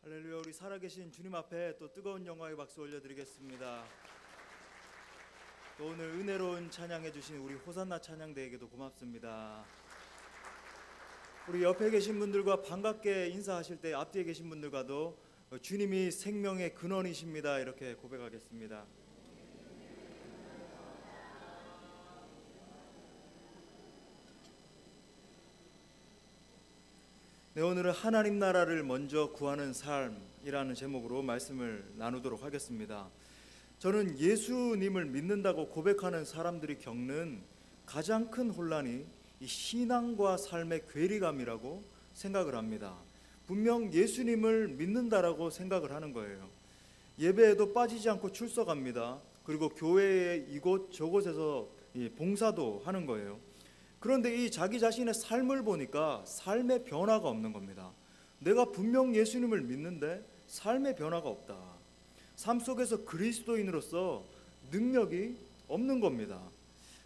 할렐루야. 우리 살아계신 주님 앞에 또 뜨거운 영광의 박수 올려드리겠습니다. 또 오늘 은혜로운 찬양해 주신 우리 호산나 찬양대에게도 고맙습니다. 우리 옆에 계신 분들과 반갑게 인사하실 때 앞뒤에 계신 분들과도 주님이 생명의 근원이십니다 이렇게 고백하겠습니다. 네, 오늘은 하나님 나라를 먼저 구하는 삶이라는 제목으로 말씀을 나누도록 하겠습니다. 저는 예수님을 믿는다고 고백하는 사람들이 겪는 가장 큰 혼란이 이 신앙과 삶의 괴리감이라고 생각을 합니다. 분명 예수님을 믿는다라고 생각을 하는 거예요. 예배에도 빠지지 않고 출석합니다. 그리고 교회의 이곳 저곳에서 봉사도 하는 거예요. 그런데 이 자기 자신의 삶을 보니까 삶의 변화가 없는 겁니다. 내가 분명 예수님을 믿는데 삶의 변화가 없다. 삶 속에서 그리스도인으로서 능력이 없는 겁니다.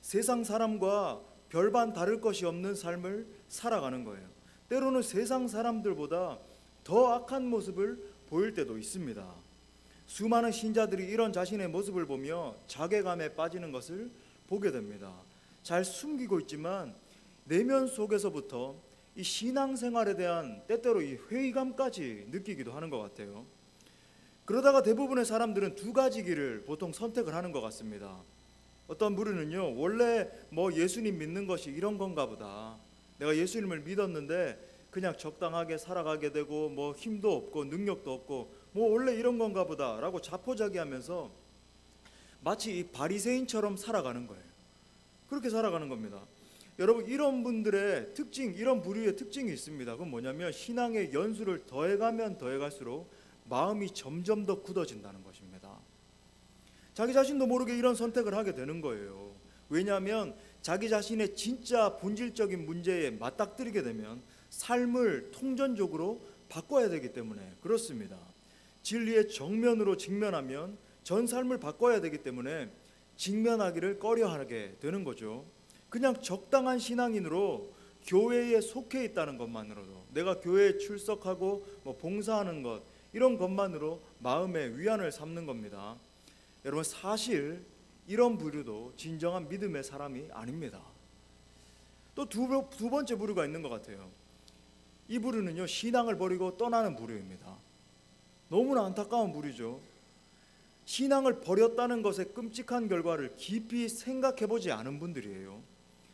세상 사람과 별반 다를 것이 없는 삶을 살아가는 거예요. 때로는 세상 사람들보다 더 악한 모습을 보일 때도 있습니다. 수많은 신자들이 이런 자신의 모습을 보며 자괴감에 빠지는 것을 보게 됩니다. 잘 숨기고 있지만 내면 속에서부터 이 신앙생활에 대한 때때로 이 회의감까지 느끼기도 하는 것 같아요. 그러다가 대부분의 사람들은 두 가지 길을 보통 선택을 하는 것 같습니다. 어떤 분은요, 원래 예수님 믿는 것이 이런 건가 보다. 내가 예수님을 믿었는데 그냥 적당하게 살아가게 되고 힘도 없고 능력도 없고 원래 이런 건가 보다 라고 자포자기하면서 마치 이 바리새인처럼 살아가는 거예요. 그렇게 살아가는 겁니다. 여러분, 이런 분들의 특징, 이런 부류의 특징이 있습니다. 그건 뭐냐면 신앙의 연수를 더해가면 더해갈수록 마음이 점점 더 굳어진다는 것입니다. 자기 자신도 모르게 이런 선택을 하게 되는 거예요. 왜냐하면 자기 자신의 진짜 본질적인 문제에 맞닥뜨리게 되면 삶을 통전적으로 바꿔야 되기 때문에 그렇습니다. 진리의 정면으로 직면하면 전 삶을 바꿔야 되기 때문에 직면하기를 꺼려하게 되는 거죠. 그냥 적당한 신앙인으로 교회에 속해 있다는 것만으로도, 내가 교회에 출석하고 봉사하는 것, 이런 것만으로 마음의 위안을 삼는 겁니다. 여러분, 사실 이런 부류도 진정한 믿음의 사람이 아닙니다. 또 두 번째 부류가 있는 것 같아요. 이 부류는요, 신앙을 버리고 떠나는 부류입니다. 너무나 안타까운 부류죠. 신앙을 버렸다는 것의 끔찍한 결과를 깊이 생각해보지 않은 분들이에요.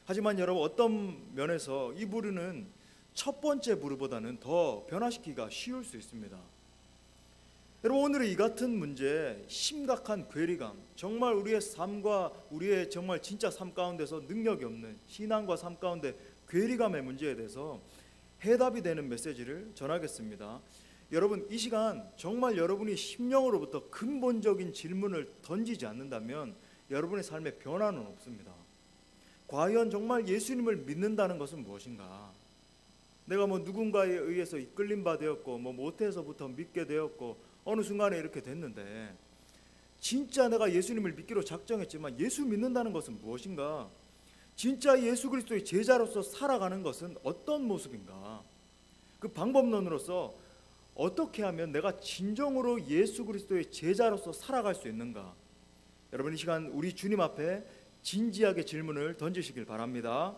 하지만 여러분, 어떤 면에서 이 부류는 첫 번째 부류보다는 더 변화시키기가 쉬울 수 있습니다. 여러분, 오늘의 이 같은 문제, 심각한 괴리감, 정말 우리의 삶과 우리의 정말 진짜 삶 가운데서 능력이 없는 신앙과 삶 가운데 괴리감의 문제에 대해서 해답이 되는 메시지를 전하겠습니다. 여러분, 이 시간 정말 여러분이 심령으로부터 근본적인 질문을 던지지 않는다면 여러분의 삶에 변화는 없습니다. 과연 정말 예수님을 믿는다는 것은 무엇인가? 내가 누군가에 의해서 이끌림 바 되었고 모태에서부터 믿게 되었고 어느 순간에 이렇게 됐는데 진짜 내가 예수님을 믿기로 작정했지만 예수 믿는다는 것은 무엇인가? 진짜 예수 그리스도의 제자로서 살아가는 것은 어떤 모습인가? 그 방법론으로서 어떻게 하면 내가 진정으로 예수 그리스도의 제자로서 살아갈 수 있는가? 여러분, 이 시간 우리 주님 앞에 진지하게 질문을 던지시길 바랍니다.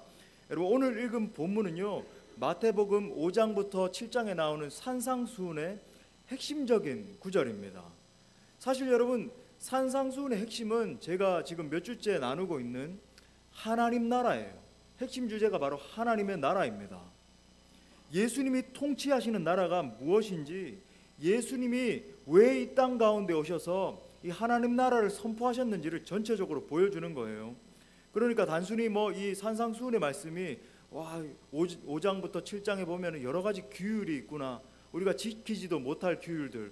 여러분, 오늘 읽은 본문은요, 마태복음 5장부터 7장에 나오는 산상수훈의 핵심적인 구절입니다. 사실 여러분, 산상수훈의 핵심은 제가 지금 몇 주째 나누고 있는 하나님 나라예요. 핵심 주제가 바로 하나님의 나라입니다. 예수님이 통치하시는 나라가 무엇인지, 예수님이 왜 이 땅 가운데 오셔서 이 하나님 나라를 선포하셨는지를 전체적으로 보여주는 거예요. 그러니까 단순히 이 산상수훈의 말씀이 5장부터 7장에 보면 여러 가지 규율이 있구나, 우리가 지키지도 못할 규율들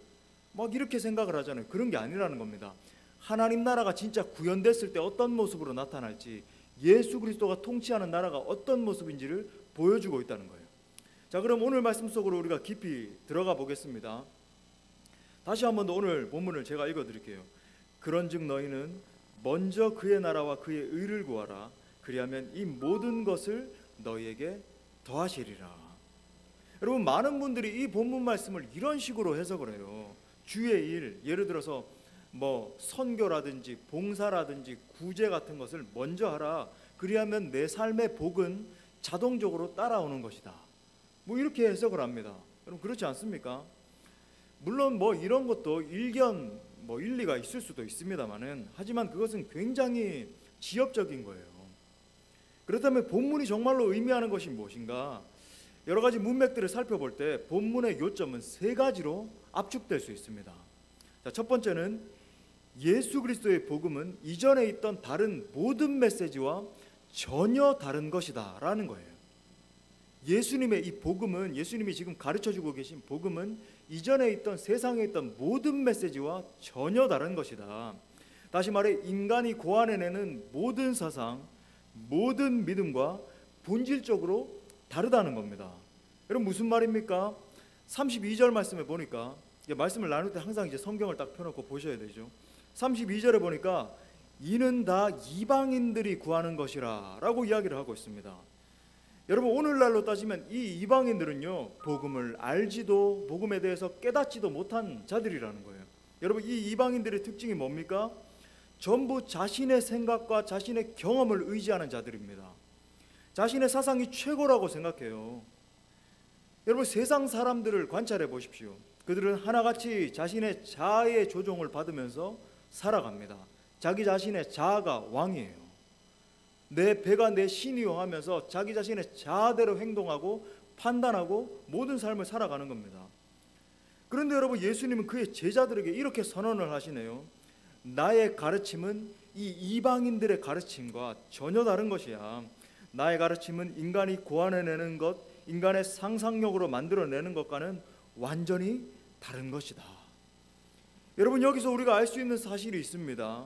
이렇게 생각을 하잖아요. 그런 게 아니라는 겁니다. 하나님 나라가 진짜 구현됐을 때 어떤 모습으로 나타날지, 예수 그리스도가 통치하는 나라가 어떤 모습인지를 보여주고 있다는 거예요. 자, 그럼 오늘 말씀 속으로 우리가 깊이 들어가 보겠습니다. 다시 한번 더 오늘 본문을 제가 읽어드릴게요. 그런즉 너희는 먼저 그의 나라와 그의 의를 구하라. 그리하면 이 모든 것을 너희에게 더하시리라. 여러분, 많은 분들이 이 본문 말씀을 이런 식으로 해석을 해요. 주의 일, 예를 들어서 뭐 선교라든지 봉사라든지 구제 같은 것을 먼저 하라. 그리하면 내 삶의 복은 자동적으로 따라오는 것이다. 뭐 이렇게 해석을 합니다. 여러분, 그렇지 않습니까? 물론 뭐 이런 것도 일견 뭐 일리가 있을 수도 있습니다만은, 하지만 그것은 굉장히 지엽적인 거예요. 그렇다면 본문이 정말로 의미하는 것이 무엇인가? 여러 가지 문맥들을 살펴볼 때 본문의 요점은 세 가지로 압축될 수 있습니다. 자, 첫 번째는 예수 그리스도의 복음은 이전에 있던 다른 모든 메시지와 전혀 다른 것이다 라는 거예요. 예수님의 이 복음은, 예수님이 지금 가르쳐주고 계신 복음은 이전에 있던 세상에 있던 모든 메시지와 전혀 다른 것이다. 다시 말해 인간이 고안해내는 모든 사상, 모든 믿음과 본질적으로 다르다는 겁니다. 여러분, 무슨 말입니까? 32절 말씀에 보니까, 말씀을 나눌 때 항상 이제 성경을 딱 펴놓고 보셔야 되죠. 32절에 보니까 이는 다 이방인들이 구하는 것이라 라고 이야기를 하고 있습니다. 여러분, 오늘날로 따지면 이 이방인들은요, 복음을 알지도 복음에 대해서 깨닫지도 못한 자들이라는 거예요. 여러분, 이 이방인들의 특징이 뭡니까? 전부 자신의 생각과 자신의 경험을 의지하는 자들입니다. 자신의 사상이 최고라고 생각해요. 여러분, 세상 사람들을 관찰해 보십시오. 그들은 하나같이 자신의 자아의 조종을 받으면서 살아갑니다. 자기 자신의 자아가 왕이에요. 내 배가 내 신이요 하면서 자기 자신의 자아대로 행동하고 판단하고 모든 삶을 살아가는 겁니다. 그런데 여러분, 예수님은 그의 제자들에게 이렇게 선언을 하시네요. 나의 가르침은 이 이방인들의 가르침과 전혀 다른 것이야. 나의 가르침은 인간이 고안해내는 것, 인간의 상상력으로 만들어내는 것과는 완전히 다른 것이다. 여러분, 여기서 우리가 알 수 있는 사실이 있습니다.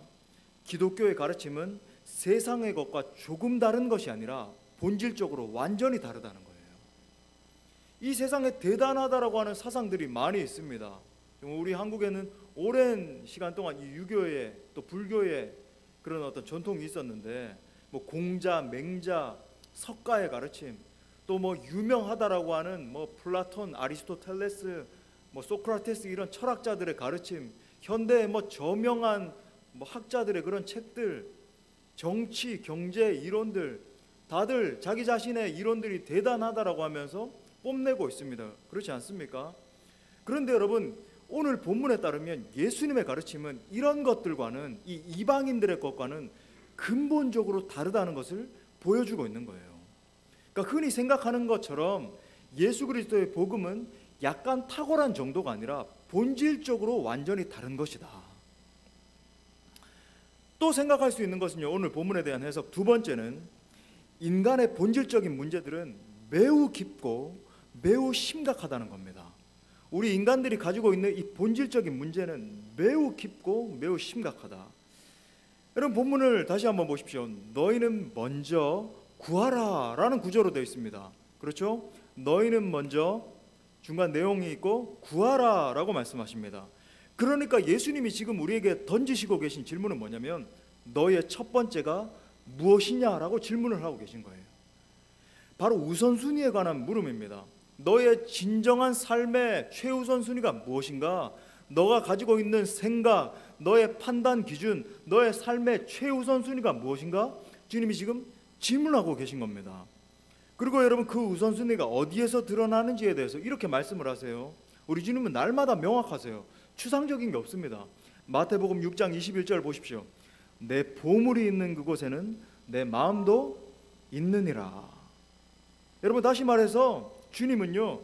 기독교의 가르침은 세상의 것과 조금 다른 것이 아니라 본질적으로 완전히 다르다는 거예요. 이 세상에 대단하다라고 하는 사상들이 많이 있습니다. 우리 한국에는 오랜 시간 동안 이 유교의 또 불교의 그런 어떤 전통이 있었는데, 뭐 공자, 맹자, 석가의 가르침, 또 뭐 유명하다라고 하는 뭐 플라톤, 아리스토텔레스, 뭐 소크라테스 이런 철학자들의 가르침, 현대의 뭐 저명한 뭐 학자들의 그런 책들, 정치, 경제 이론들, 다들 자기 자신의 이론들이 대단하다라고 하면서 뽐내고 있습니다. 그렇지 않습니까? 그런데 여러분, 오늘 본문에 따르면 예수님의 가르침은 이런 것들과는, 이 이방인들의 것과는 근본적으로 다르다는 것을 보여주고 있는 거예요. 그러니까 흔히 생각하는 것처럼 예수 그리스도의 복음은 약간 탁월한 정도가 아니라 본질적으로 완전히 다른 것이다. 또 생각할 수 있는 것은요, 오늘 본문에 대한 해석 두 번째는 인간의 본질적인 문제들은 매우 깊고 매우 심각하다는 겁니다. 우리 인간들이 가지고 있는 이 본질적인 문제는 매우 깊고 매우 심각하다. 여러분, 본문을 다시 한번 보십시오. 너희는 먼저 구하라 라는 구조로 되어 있습니다. 그렇죠? 너희는 먼저, 중간 내용이 있고 구하라 라고 말씀하십니다. 그러니까 예수님이 지금 우리에게 던지시고 계신 질문은 뭐냐면, 너의 첫 번째가 무엇이냐라고 질문을 하고 계신 거예요. 바로 우선순위에 관한 물음입니다. 너의 진정한 삶의 최우선순위가 무엇인가? 너가 가지고 있는 생각, 너의 판단 기준, 너의 삶의 최우선순위가 무엇인가? 주님이 지금 질문하고 계신 겁니다. 그리고 여러분, 그 우선순위가 어디에서 드러나는지에 대해서 이렇게 말씀을 하세요. 우리 주님은 날마다 명확하세요. 추상적인 게 없습니다. 마태복음 6장 21절 보십시오. 내 보물이 있는 그곳에는 내 마음도 있느니라. 여러분, 다시 말해서 주님은요,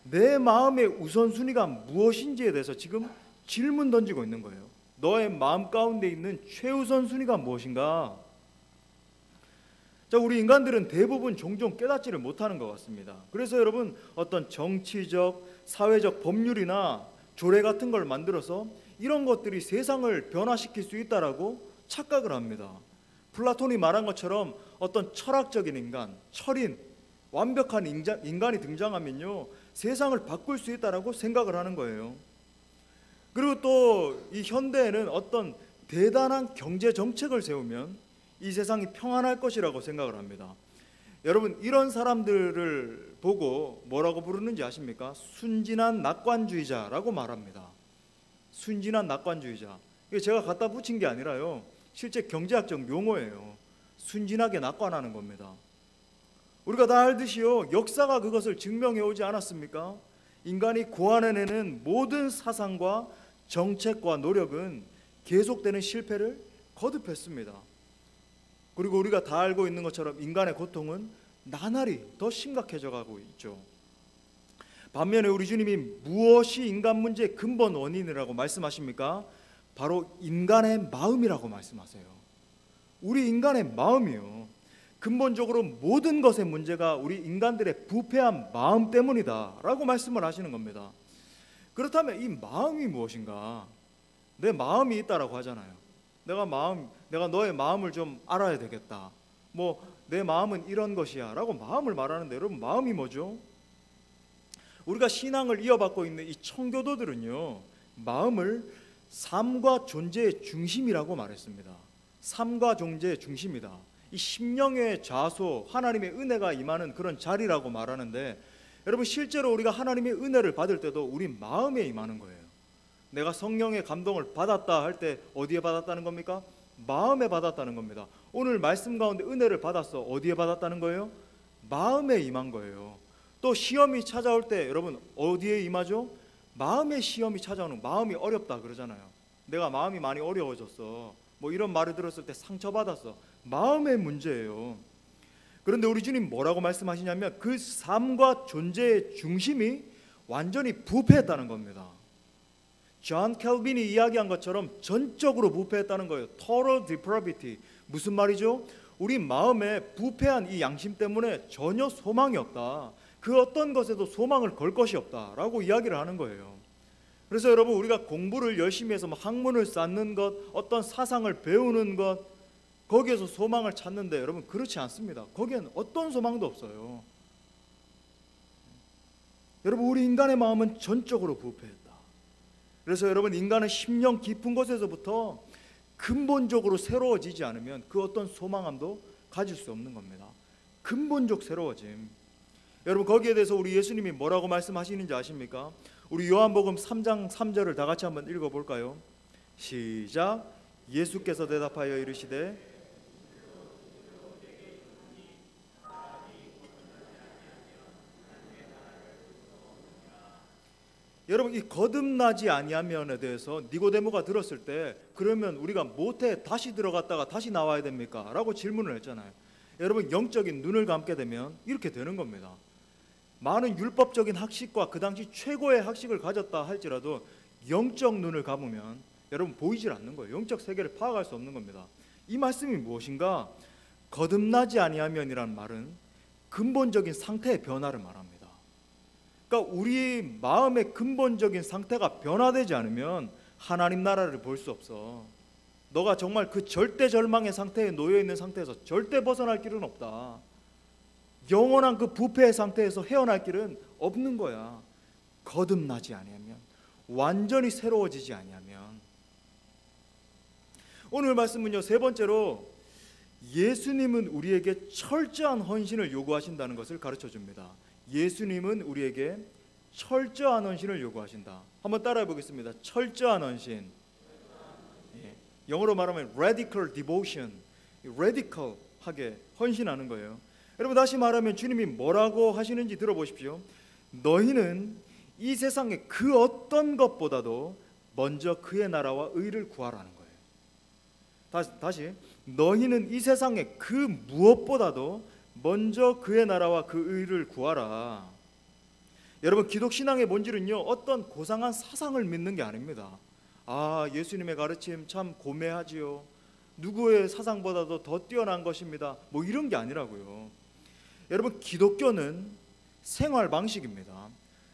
내 마음의 우선순위가 무엇인지에 대해서 지금 질문 던지고 있는 거예요. 너의 마음 가운데 있는 최우선순위가 무엇인가? 자, 우리 인간들은 대부분 종종 깨닫지를 못하는 것 같습니다. 그래서 여러분, 어떤 정치적, 사회적 법률이나 조례 같은 걸 만들어서 이런 것들이 세상을 변화시킬 수 있다라고 착각을 합니다. 플라톤이 말한 것처럼 어떤 철학적인 인간, 철인, 완벽한 인간이 등장하면요, 세상을 바꿀 수 있다라고 생각을 하는 거예요. 그리고 또 이 현대에는 어떤 대단한 경제 정책을 세우면 이 세상이 평안할 것이라고 생각을 합니다. 여러분, 이런 사람들을 보고 뭐라고 부르는지 아십니까? 순진한 낙관주의자라고 말합니다. 순진한 낙관주의자. 이게 제가 갖다 붙인 게 아니라요, 실제 경제학적 용어예요. 순진하게 낙관하는 겁니다. 우리가 다 알듯이요, 역사가 그것을 증명해 오지 않았습니까? 인간이 고안해내는 모든 사상과 정책과 노력은 계속되는 실패를 거듭했습니다. 그리고 우리가 다 알고 있는 것처럼 인간의 고통은 나날이 더 심각해져 가고 있죠. 반면에 우리 주님이 무엇이 인간 문제의 근본 원인이라고 말씀하십니까? 바로 인간의 마음이라고 말씀하세요. 우리 인간의 마음이요, 근본적으로 모든 것의 문제가 우리 인간들의 부패한 마음 때문이다 라고 말씀을 하시는 겁니다. 그렇다면 이 마음이 무엇인가? 내 마음이 있다라고 하잖아요. 내가 너의 마음을 좀 알아야 되겠다, 내 마음은 이런 것이야 라고 마음을 말하는데, 여러분, 마음이 뭐죠? 우리가 신앙을 이어받고 있는 이 청교도들은요, 마음을 삶과 존재의 중심이라고 말했습니다. 삶과 존재의 중심이다. 이 심령의 좌소, 하나님의 은혜가 임하는 그런 자리라고 말하는데, 여러분, 실제로 우리가 하나님의 은혜를 받을 때도 우리 마음에 임하는 거예요. 내가 성령의 감동을 받았다 할 때 어디에 받았다는 겁니까? 마음에 받았다는 겁니다. 오늘 말씀 가운데 은혜를 받았어. 어디에 받았다는 거예요? 마음에 임한 거예요. 또 시험이 찾아올 때 여러분 어디에 임하죠? 마음에 시험이 찾아오는, 마음이 어렵다 그러잖아요. 내가 마음이 많이 어려워졌어, 이런 말을 들었을 때 상처받았어. 마음의 문제예요. 그런데 우리 주님 뭐라고 말씀하시냐면, 그 삶과 존재의 중심이 완전히 부패했다는 겁니다. 존 켈빈이 이야기한 것처럼 전적으로 부패했다는 거예요. Total depravity. 무슨 말이죠? 우리 마음에 부패한 이 양심 때문에 전혀 소망이 없다, 그 어떤 것에도 소망을 걸 것이 없다라고 이야기를 하는 거예요. 그래서 여러분, 우리가 공부를 열심히 해서 학문을 쌓는 것, 어떤 사상을 배우는 것, 거기에서 소망을 찾는데, 여러분, 그렇지 않습니다. 거기에는 어떤 소망도 없어요. 여러분, 우리 인간의 마음은 전적으로 부패했다. 그래서 여러분, 인간은 심령 깊은 곳에서부터 근본적으로 새로워지지 않으면 그 어떤 소망함도 가질 수 없는 겁니다. 근본적 새로워짐. 여러분, 거기에 대해서 우리 예수님이 뭐라고 말씀하시는지 아십니까? 우리 요한복음 3장 3절을 다 같이 한번 읽어볼까요? 시작. 예수께서 대답하여 이르시되 여러분, 이 거듭나지 아니하면에 대해서 니고데모가 들었을 때, 그러면 우리가 모태에 다시 들어갔다가 다시 나와야 됩니까? 라고 질문을 했잖아요. 여러분, 영적인 눈을 감게 되면 이렇게 되는 겁니다. 많은 율법적인 학식과 그 당시 최고의 학식을 가졌다 할지라도 영적 눈을 감으면 여러분 보이질 않는 거예요. 영적 세계를 파악할 수 없는 겁니다. 이 말씀이 무엇인가? 거듭나지 아니하면이라는 말은 근본적인 상태의 변화를 말합니다. 그러니까 우리 마음의 근본적인 상태가 변화되지 않으면 하나님 나라를 볼 수 없어. 너가 정말 그 절대 절망의 상태에 놓여 있는 상태에서 절대 벗어날 길은 없다. 영원한 그 부패의 상태에서 헤어날 길은 없는 거야. 거듭나지 아니하면, 완전히 새로워지지 아니하면. 오늘 말씀은요, 세 번째로 예수님은 우리에게 철저한 헌신을 요구하신다는 것을 가르쳐 줍니다. 예수님은 우리에게 철저한 헌신을 요구하신다. 한번 따라해 보겠습니다. 철저한 헌신. 영어로 말하면 radical devotion. radical하게 헌신하는 거예요. 여러분, 다시 말하면 주님이 뭐라고 하시는지 들어보십시오. 너희는 이 세상의 그 어떤 것보다도 먼저 그의 나라와 의를 구하라는 거예요. 다시 너희는 이 세상의 그 무엇보다도 먼저 그의 나라와 그 의를 구하라. 여러분, 기독신앙의 본질은요, 어떤 고상한 사상을 믿는 게 아닙니다. 예수님의 가르침 참 고매하지요, 누구의 사상보다도 더 뛰어난 것입니다, 이런 게 아니라고요. 여러분, 기독교는 생활 방식입니다.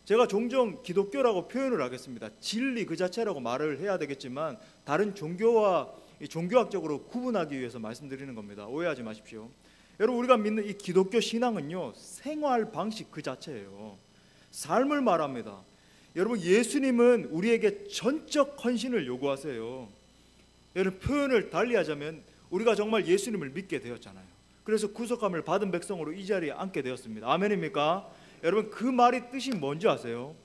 제가 종종 기독교라고 표현을 하겠습니다. 진리 그 자체라고 말을 해야 되겠지만 다른 종교와 종교학적으로 구분하기 위해서 말씀드리는 겁니다. 오해하지 마십시오. 여러분, 우리가 믿는 이 기독교 신앙은요, 생활 방식 그 자체예요. 삶을 말합니다. 여러분, 예수님은 우리에게 전적 헌신을 요구하세요. 여러분, 표현을 달리하자면 우리가 정말 예수님을 믿게 되었잖아요. 그래서 구속함을 받은 백성으로 이 자리에 앉게 되었습니다. 아멘입니까? 여러분, 그 말이 뜻이 뭔지 아세요?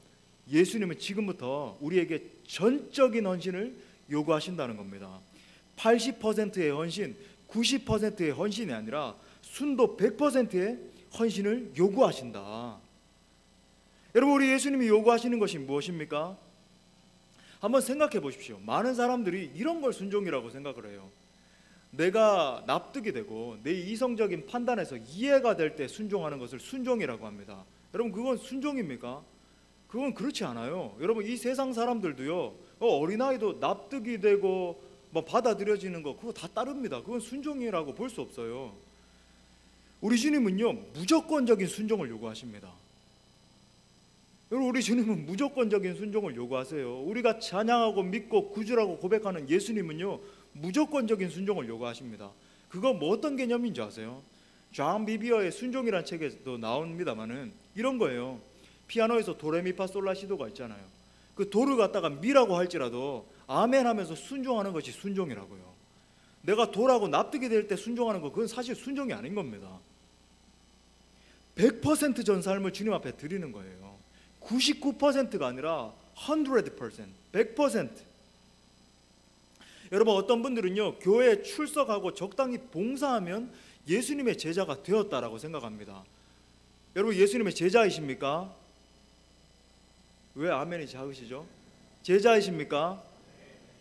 예수님은 지금부터 우리에게 전적인 헌신을 요구하신다는 겁니다. 80%의 헌신, 90%의 헌신이 아니라 순도 100%의 헌신을 요구하신다. 여러분, 우리 예수님이 요구하시는 것이 무엇입니까? 한번 생각해 보십시오. 많은 사람들이 이런 걸 순종이라고 생각을 해요. 내가 납득이 되고 내 이성적인 판단에서 이해가 될 때 순종하는 것을 순종이라고 합니다. 여러분, 그건 순종입니까? 그건 그렇지 않아요. 여러분, 이 세상 사람들도요, 어린아이도 납득이 되고 받아들여지는 거 그거 다 따릅니다. 그건 순종이라고 볼 수 없어요. 우리 주님은요, 무조건적인 순종을 요구하십니다. 여러분, 우리 주님은 무조건적인 순종을 요구하세요. 우리가 찬양하고 믿고 구주라고 고백하는 예수님은요, 무조건적인 순종을 요구하십니다. 그거 뭐 어떤 개념인지 아세요? 존 비비어의 순종이란 책에도 나옵니다만은 이런 거예요. 피아노에서 도레미파솔라시도가 있잖아요. 그 도를 갖다가 미라고 할지라도 아멘 하면서 순종하는 것이 순종이라고요. 내가 도라고 납득이 될 때 순종하는 거, 그건 사실 순종이 아닌 겁니다. 100% 전 삶을 주님 앞에 드리는 거예요. 99%가 아니라 100%, 100%. 여러분, 어떤 분들은요, 교회에 출석하고 적당히 봉사하면 예수님의 제자가 되었다라고 생각합니다. 여러분, 예수님의 제자이십니까? 왜 아멘이 작으시죠? 제자이십니까?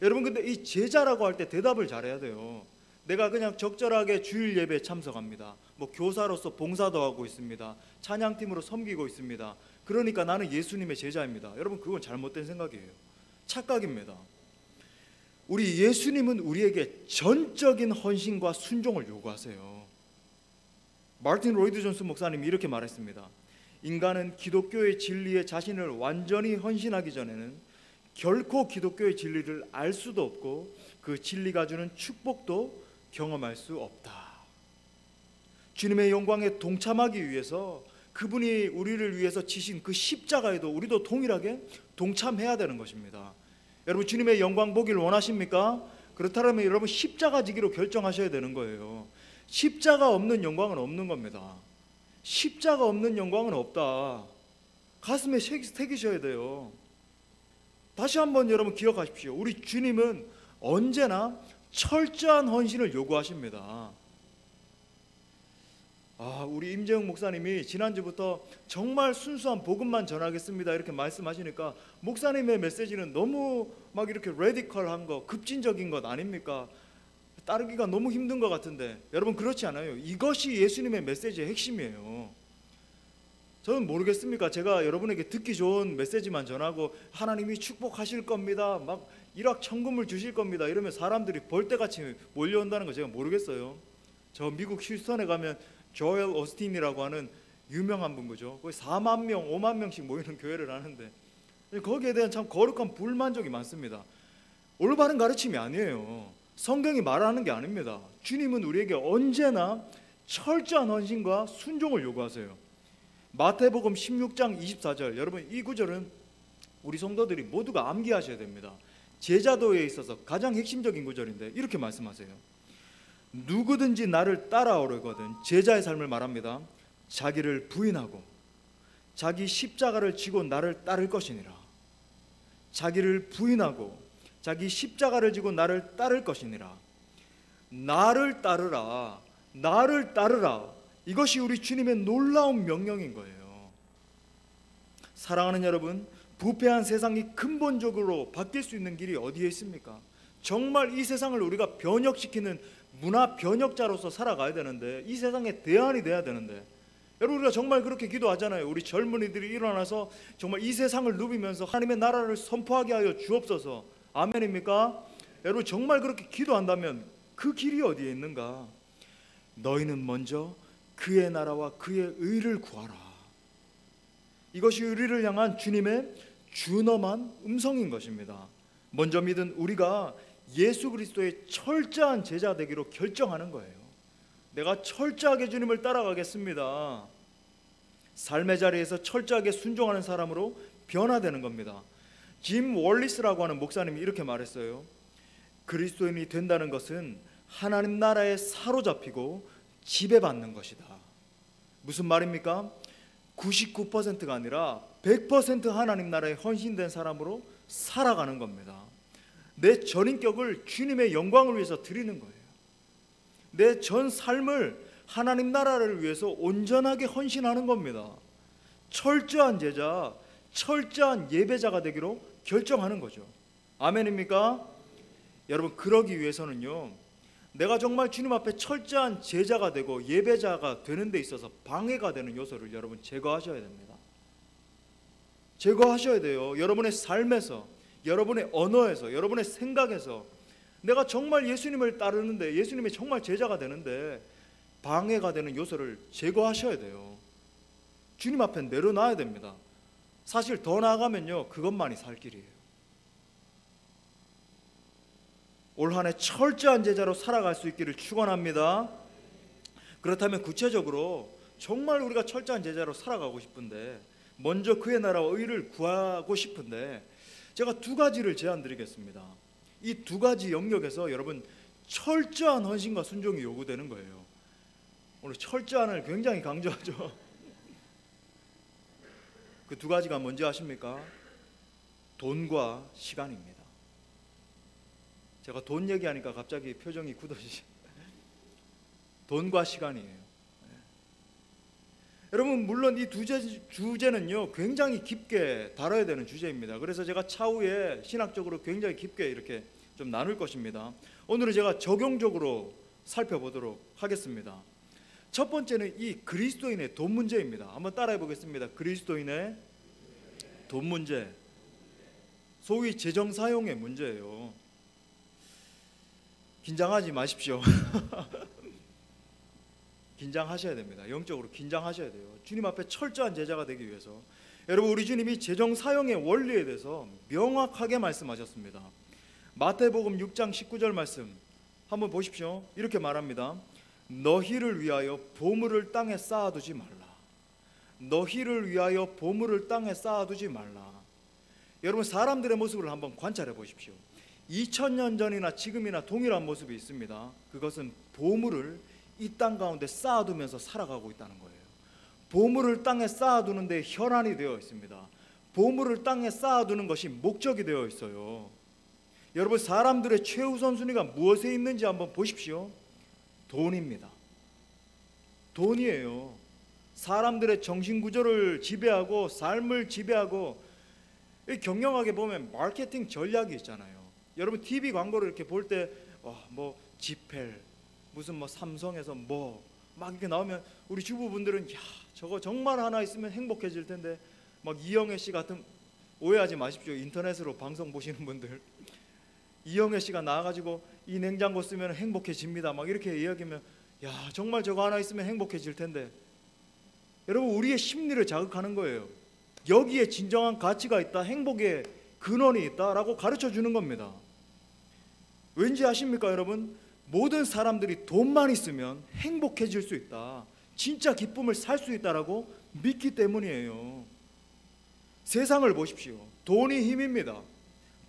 여러분, 근데 이 제자라고 할 때 대답을 잘해야 돼요. 내가 그냥 적절하게 주일 예배에 참석합니다. 교사로서 봉사도 하고 있습니다. 찬양팀으로 섬기고 있습니다. 그러니까 나는 예수님의 제자입니다. 여러분, 그건 잘못된 생각이에요. 착각입니다. 우리 예수님은 우리에게 전적인 헌신과 순종을 요구하세요. 마틴 로이드 존스 목사님이 이렇게 말했습니다. 인간은 기독교의 진리에 자신을 완전히 헌신하기 전에는 결코 기독교의 진리를 알 수도 없고 그 진리가 주는 축복도 경험할 수 없다. 주님의 영광에 동참하기 위해서 그분이 우리를 위해서 지신 그 십자가에도 우리도 동일하게 동참해야 되는 것입니다. 여러분, 주님의 영광 보기를 원하십니까? 그렇다면 여러분, 십자가 지기로 결정하셔야 되는 거예요. 십자가 없는 영광은 없는 겁니다. 십자가 없는 영광은 없다. 가슴에 새기셔야 돼요. 다시 한번 여러분 기억하십시오. 우리 주님은 언제나 철저한 헌신을 요구하십니다. 우리 임재웅 목사님이 지난주부터 정말 순수한 복음만 전하겠습니다 이렇게 말씀하시니까 목사님의 메시지는 너무 막 이렇게 레디컬한 거, 급진적인 것 아닙니까? 따르기가 너무 힘든 것 같은데, 여러분, 그렇지 않아요. 이것이 예수님의 메시지의 핵심이에요. 저는 모르겠습니까? 제가 여러분에게 듣기 좋은 메시지만 전하고 하나님이 축복하실 겁니다, 막 일확천금을 주실 겁니다 이러면 사람들이 벌떼같이 몰려온다는 거 제가 모르겠어요. 저 미국 휴스턴에 가면 조엘 오스틴이라고 하는 유명한 분, 그죠? 거의 4만 명, 5만 명씩 모이는 교회를 하는데 거기에 대한 참 거룩한 불만족이 많습니다. 올바른 가르침이 아니에요. 성경이 말하는 게 아닙니다. 주님은 우리에게 언제나 철저한 헌신과 순종을 요구하세요. 마태복음 16장 24절, 여러분, 이 구절은 우리 성도들이 모두가 암기하셔야 됩니다. 제자도에 있어서 가장 핵심적인 구절인데 이렇게 말씀하세요. 누구든지 나를 따라오려거든, 제자의 삶을 말합니다. 자기를 부인하고 자기 십자가를 지고 나를 따를 것이니라. 자기를 부인하고 자기 십자가를 지고 나를 따를 것이니라. 나를 따르라, 나를 따르라. 이것이 우리 주님의 놀라운 명령인 거예요. 사랑하는 여러분, 부패한 세상이 근본적으로 바뀔 수 있는 길이 어디에 있습니까? 정말 이 세상을 우리가 변혁시키는 문화 변혁자로서 살아가야 되는데, 이 세상에 대안이 돼야 되는데, 여러분, 우리가 정말 그렇게 기도하잖아요. 우리 젊은이들이 일어나서 정말 이 세상을 누비면서 하나님의 나라를 선포하게 하여 주옵소서. 아멘입니까? 여러분, 정말 그렇게 기도한다면 그 길이 어디에 있는가? 너희는 먼저 그의 나라와 그의 의를 구하라. 이것이 우리를 향한 주님의 준엄한 음성인 것입니다. 먼저 믿은 우리가 예수 그리스도의 철저한 제자 되기로 결정하는 거예요. 내가 철저하게 주님을 따라가겠습니다. 삶의 자리에서 철저하게 순종하는 사람으로 변화되는 겁니다. 짐 월리스라고 하는 목사님이 이렇게 말했어요. 그리스도인이 된다는 것은 하나님 나라에 사로잡히고 지배받는 것이다. 무슨 말입니까? 99%가 아니라 100% 하나님 나라에 헌신된 사람으로 살아가는 겁니다. 내 전인격을 주님의 영광을 위해서 드리는 거예요. 내 전 삶을 하나님 나라를 위해서 온전하게 헌신하는 겁니다. 철저한 제자, 철저한 예배자가 되기로 결정하는 거죠. 아멘입니까? 여러분, 그러기 위해서는요, 내가 정말 주님 앞에 철저한 제자가 되고 예배자가 되는 데 있어서 방해가 되는 요소를 여러분 제거하셔야 됩니다. 제거하셔야 돼요. 여러분의 삶에서, 여러분의 언어에서, 여러분의 생각에서 내가 정말 예수님을 따르는데, 예수님의 정말 제자가 되는데 방해가 되는 요소를 제거하셔야 돼요. 주님 앞에 내려놔야 됩니다. 사실 더 나아가면요, 그것만이 살 길이에요. 올 한 해 철저한 제자로 살아갈 수 있기를 축원합니다. 그렇다면 구체적으로 정말 우리가 철저한 제자로 살아가고 싶은데, 먼저 그의 나라와 의를 구하고 싶은데, 제가 두 가지를 제안드리겠습니다. 이 두 가지 영역에서 여러분 철저한 헌신과 순종이 요구되는 거예요. 오늘 철저한을 굉장히 강조하죠. 그 두 가지가 뭔지 아십니까? 돈과 시간입니다. 제가 돈 얘기하니까 갑자기 표정이 굳어지죠. 돈과 시간이에요. 여러분, 물론 이 두 주제는요 굉장히 깊게 다뤄야 되는 주제입니다. 그래서 제가 차후에 신학적으로 굉장히 깊게 이렇게 좀 나눌 것입니다. 오늘은 제가 적용적으로 살펴보도록 하겠습니다. 첫 번째는 이 그리스도인의 돈 문제입니다. 한번 따라해 보겠습니다. 그리스도인의 돈 문제, 소위 재정 사용의 문제예요. 긴장하지 마십시오. 긴장하셔야 됩니다. 영적으로 긴장하셔야 돼요. 주님 앞에 철저한 제자가 되기 위해서. 여러분, 우리 주님이 재정 사용의 원리에 대해서 명확하게 말씀하셨습니다. 마태복음 6장 19절 말씀 한번 보십시오. 이렇게 말합니다. 너희를 위하여 보물을 땅에 쌓아두지 말라. 너희를 위하여 보물을 땅에 쌓아두지 말라. 여러분, 사람들의 모습을 한번 관찰해 보십시오. 2000년 전이나 지금이나 동일한 모습이 있습니다. 그것은 보물을 이 땅 가운데 쌓아두면서 살아가고 있다는 거예요. 보물을 땅에 쌓아두는 데 혈안이 되어 있습니다. 보물을 땅에 쌓아두는 것이 목적이 되어 있어요. 여러분, 사람들의 최우선 순위가 무엇에 있는지 한번 보십시오. 돈입니다. 돈이에요. 사람들의 정신구조를 지배하고 삶을 지배하고, 경영학에 보면 마케팅 전략이 있잖아요. 여러분, TV 광고를 이렇게 볼 때 뭐 지펠, 무슨 뭐 삼성에서 뭐 막 이렇게 나오면 우리 주부분들은 야, 저거 정말 하나 있으면 행복해질 텐데, 막 이영애 씨 같은, 오해하지 마십시오. 인터넷으로 방송 보시는 분들, 이영애 씨가 나와가지고 이 냉장고 쓰면 행복해집니다 막 이렇게 이야기하면, 야, 정말 저거 하나 있으면 행복해질 텐데. 여러분, 우리의 심리를 자극하는 거예요. 여기에 진정한 가치가 있다, 행복의 근원이 있다라고 가르쳐 주는 겁니다. 왠지 아십니까 여러분? 모든 사람들이 돈만 있으면 행복해질 수 있다, 진짜 기쁨을 살 수 있다라고 믿기 때문이에요. 세상을 보십시오. 돈이 힘입니다.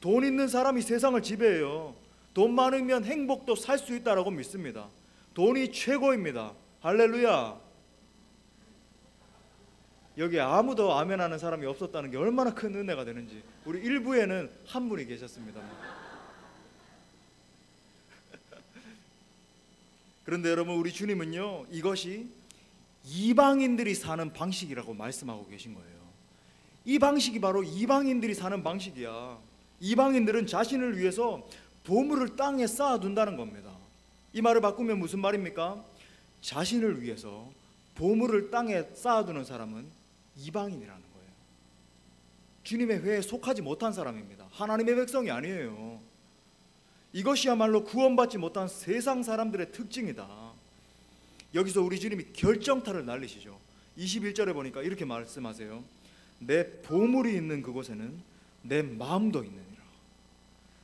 돈 있는 사람이 세상을 지배해요. 돈 많으면 행복도 살 수 있다라고 믿습니다. 돈이 최고입니다. 할렐루야. 여기 아무도 아멘하는 사람이 없었다는 게 얼마나 큰 은혜가 되는지. 우리 일부에는 한 분이 계셨습니다. 그런데 여러분, 우리 주님은요, 이것이 이방인들이 사는 방식이라고 말씀하고 계신 거예요. 이 방식이 바로 이방인들이 사는 방식이야. 이방인들은 자신을 위해서 보물을 땅에 쌓아둔다는 겁니다. 이 말을 바꾸면 무슨 말입니까? 자신을 위해서 보물을 땅에 쌓아두는 사람은 이방인이라는 거예요. 주님의 회에 속하지 못한 사람입니다. 하나님의 백성이 아니에요. 이것이야말로 구원받지 못한 세상 사람들의 특징이다. 여기서 우리 주님이 결정타를 날리시죠. 21절에 보니까 이렇게 말씀하세요. 내 보물이 있는 그곳에는 내 마음도 있느니라.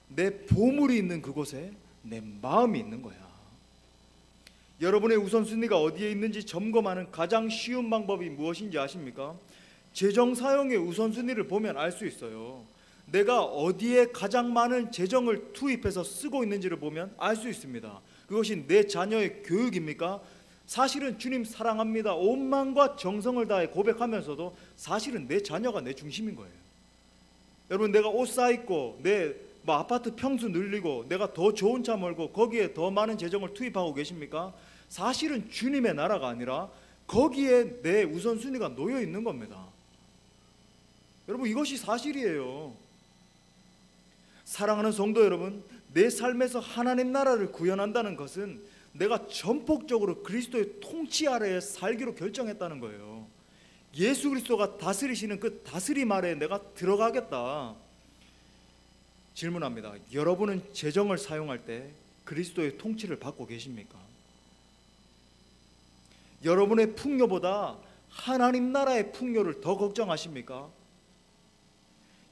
내 보물이 있는 그곳에 내 마음이 있는 거야. 여러분의 우선순위가 어디에 있는지 점검하는 가장 쉬운 방법이 무엇인지 아십니까? 재정 사용의 우선순위를 보면 알 수 있어요. 내가 어디에 가장 많은 재정을 투입해서 쓰고 있는지를 보면 알 수 있습니다. 그것이 내 자녀의 교육입니까? 사실은 주님 사랑합니다 온 마음과 정성을 다해 고백하면서도 사실은 내 자녀가 내 중심인 거예요. 여러분, 내가 옷 사입고 내 아파트 평수 늘리고 내가 더 좋은 차 몰고 거기에 더 많은 재정을 투입하고 계십니까? 사실은 주님의 나라가 아니라 거기에 내 우선순위가 놓여 있는 겁니다. 여러분, 이것이 사실이에요. 사랑하는 성도 여러분, 내 삶에서 하나님 나라를 구현한다는 것은 내가 전폭적으로 그리스도의 통치 아래에 살기로 결정했다는 거예요. 예수 그리스도가 다스리시는 그 다스림 아래에 내가 들어가겠다. 질문합니다. 여러분은 재정을 사용할 때 그리스도의 통치를 받고 계십니까? 여러분의 풍요보다 하나님 나라의 풍요를 더 걱정하십니까?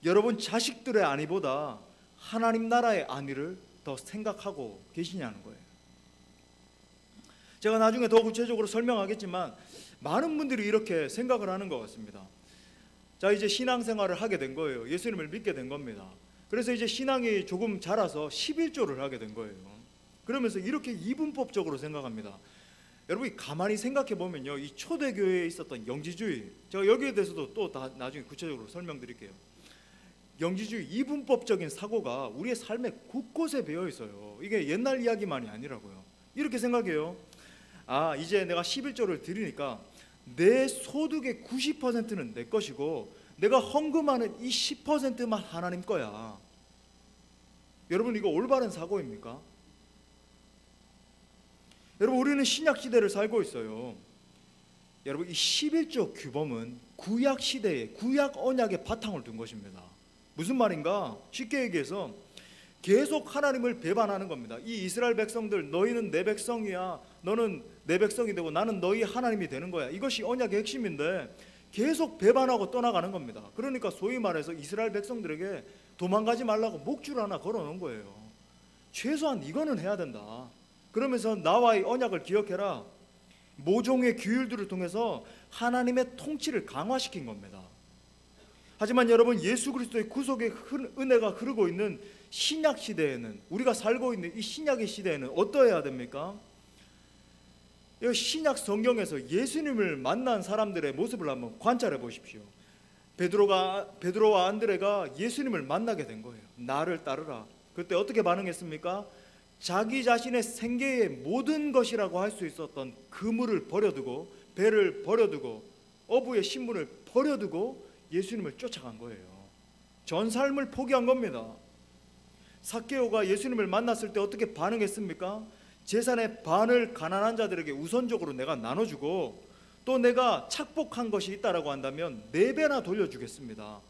여러분 자식들의 안위보다 하나님 나라의 안위를 더 생각하고 계시냐는 거예요. 제가 나중에 더 구체적으로 설명하겠지만 많은 분들이 이렇게 생각을 하는 것 같습니다. 자, 이제 신앙생활을 하게 된 거예요. 예수님을 믿게 된 겁니다. 그래서 이제 신앙이 조금 자라서 11조를 하게 된 거예요. 그러면서 이렇게 이분법적으로 생각합니다. 여러분이 가만히 생각해 보면요, 이 초대교회에 있었던 영지주의, 제가 여기에 대해서도 또 나중에 구체적으로 설명드릴게요. 영지주의 이분법적인 사고가 우리의 삶의 곳곳에 배어 있어요. 이게 옛날 이야기만이 아니라고요. 이렇게 생각해요. 아, 이제 내가 11조를 드리니까 내 소득의 90%는 내 것이고 내가 헌금하는 이 10%만 하나님 거야. 여러분, 이거 올바른 사고입니까? 여러분, 우리는 신약시대를 살고 있어요. 여러분, 이 11조 규범은 구약시대에 구약 언약의 바탕을 둔 것입니다. 무슨 말인가? 쉽게 얘기해서 계속 하나님을 배반하는 겁니다. 이 이스라엘 백성들, 너희는 내 백성이야, 너는 내 백성이 되고 나는 너희 하나님이 되는 거야. 이것이 언약의 핵심인데 계속 배반하고 떠나가는 겁니다. 그러니까 소위 말해서 이스라엘 백성들에게 도망가지 말라고 목줄 하나 걸어놓은 거예요. 최소한 이거는 해야 된다. 그러면서 나와의 언약을 기억해라. 모종의 규율들을 통해서 하나님의 통치를 강화시킨 겁니다. 하지만 여러분, 예수 그리스도의 구속의 은혜가 흐르고 있는 신약 시대에는, 우리가 살고 있는 이 신약의 시대에는 어떠해야 됩니까? 이 신약 성경에서 예수님을 만난 사람들의 모습을 한번 관찰해 보십시오. 베드로와 안드레가 예수님을 만나게 된 거예요. 나를 따르라. 그때 어떻게 반응했습니까? 자기 자신의 생계의 모든 것이라고 할 수 있었던 그물을 버려두고, 배를 버려두고, 어부의 신분을 버려두고 예수님을 쫓아간 거예요. 전 삶을 포기한 겁니다. 삭개오가 예수님을 만났을 때 어떻게 반응했습니까? 재산의 반을 가난한 자들에게 우선적으로 내가 나눠주고, 또 내가 착복한 것이 있다라고 한다면 4배나 돌려주겠습니다.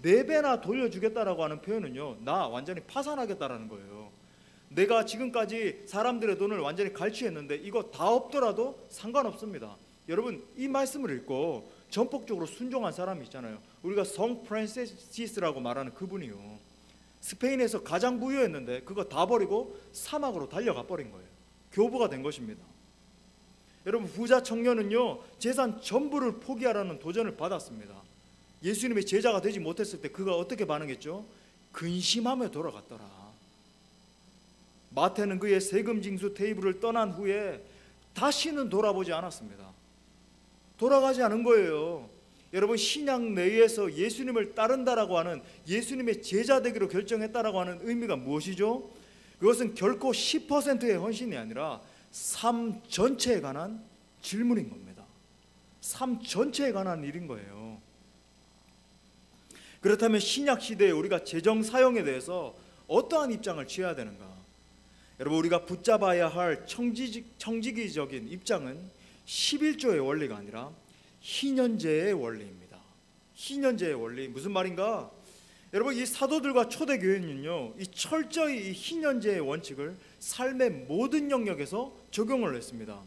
4배나 돌려주겠다라고 하는 표현은요, 나 완전히 파산하겠다라는 거예요. 내가 지금까지 사람들의 돈을 완전히 갈취했는데 이거 다 없더라도 상관없습니다. 여러분, 이 말씀을 읽고 전폭적으로 순종한 사람이 있잖아요. 우리가 성 프란시스라고 말하는 그분이요, 스페인에서 가장 부유했는데 그거 다 버리고 사막으로 달려가 버린 거예요. 교부가 된 것입니다. 여러분, 부자 청년은요, 재산 전부를 포기하라는 도전을 받았습니다. 예수님의 제자가 되지 못했을 때 그가 어떻게 반응했죠? 근심하며 돌아갔더라. 마태는 그의 세금 징수 테이블을 떠난 후에 다시는 돌아보지 않았습니다. 돌아가지 않은 거예요. 여러분, 신약 내에서 예수님을 따른다라고 하는, 예수님의 제자 되기로 결정했다라고 하는 의미가 무엇이죠? 그것은 결코 10%의 헌신이 아니라 삶 전체에 관한 질문인 겁니다. 삶 전체에 관한 일인 거예요. 그렇다면 신약 시대에 우리가 재정 사용에 대해서 어떠한 입장을 취해야 되는가? 여러분, 우리가 붙잡아야 할 청지기적인 입장은 11조의 원리가 아니라 희년제의 원리입니다. 희년제의 원리, 무슨 말인가? 여러분, 이 사도들과 초대교회는요, 이 철저히 이 희년제의 원칙을 삶의 모든 영역에서 적용을 했습니다.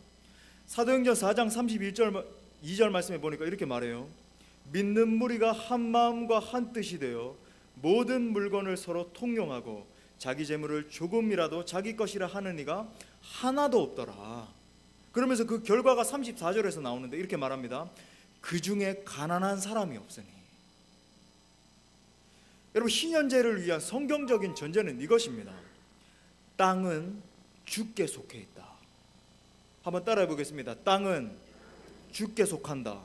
사도행전 4장 2절 말씀에 보니까 이렇게 말해요. 믿는 무리가 한 마음과 한 뜻이 되어 모든 물건을 서로 통용하고 자기 재물을 조금이라도 자기 것이라 하는 이가 하나도 없더라. 그러면서 그 결과가 34절에서 나오는데 이렇게 말합니다. 그 중에 가난한 사람이 없으니. 여러분, 희년제를 위한 성경적인 전제는 이것입니다. 땅은 주께 속해 있다. 한번 따라해 보겠습니다. 땅은 주께 속한다.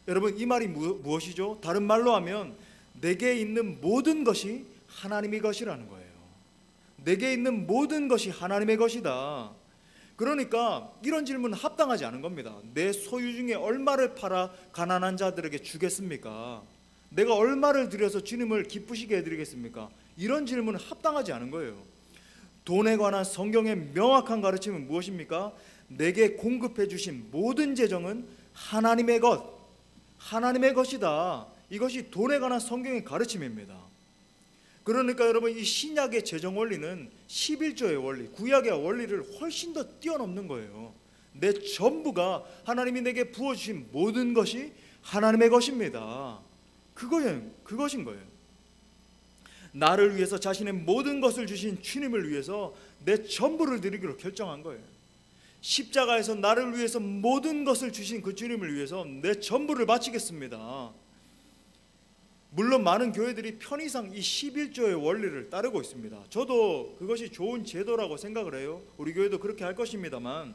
여러분, 이 말이 무엇이죠? 다른 말로 하면 내게 있는 모든 것이 하나님의 것이라는 거예요. 내게 있는 모든 것이 하나님의 것이다. 그러니까 이런 질문은 합당하지 않은 겁니다. 내 소유 중에 얼마를 팔아 가난한 자들에게 주겠습니까? 내가 얼마를 들여서 주님을 기쁘시게 해드리겠습니까? 이런 질문은 합당하지 않은 거예요. 돈에 관한 성경의 명확한 가르침은 무엇입니까? 내게 공급해 주신 모든 재정은 하나님의 것, 하나님의 것이다. 이것이 돈에 관한 성경의 가르침입니다. 그러니까 여러분, 이 신약의 재정 원리는 11조의 원리, 구약의 원리를 훨씬 더 뛰어넘는 거예요. 내 전부가 하나님이 내게 부어주신 모든 것이 하나님의 것입니다. 그것인 거예요. 나를 위해서 자신의 모든 것을 주신 주님을 위해서 내 전부를 드리기로 결정한 거예요. 십자가에서 나를 위해서 모든 것을 주신 그 주님을 위해서 내 전부를 바치겠습니다. 물론 많은 교회들이 편의상 이 11조의 원리를 따르고 있습니다. 저도 그것이 좋은 제도라고 생각을 해요. 우리 교회도 그렇게 할 것입니다만,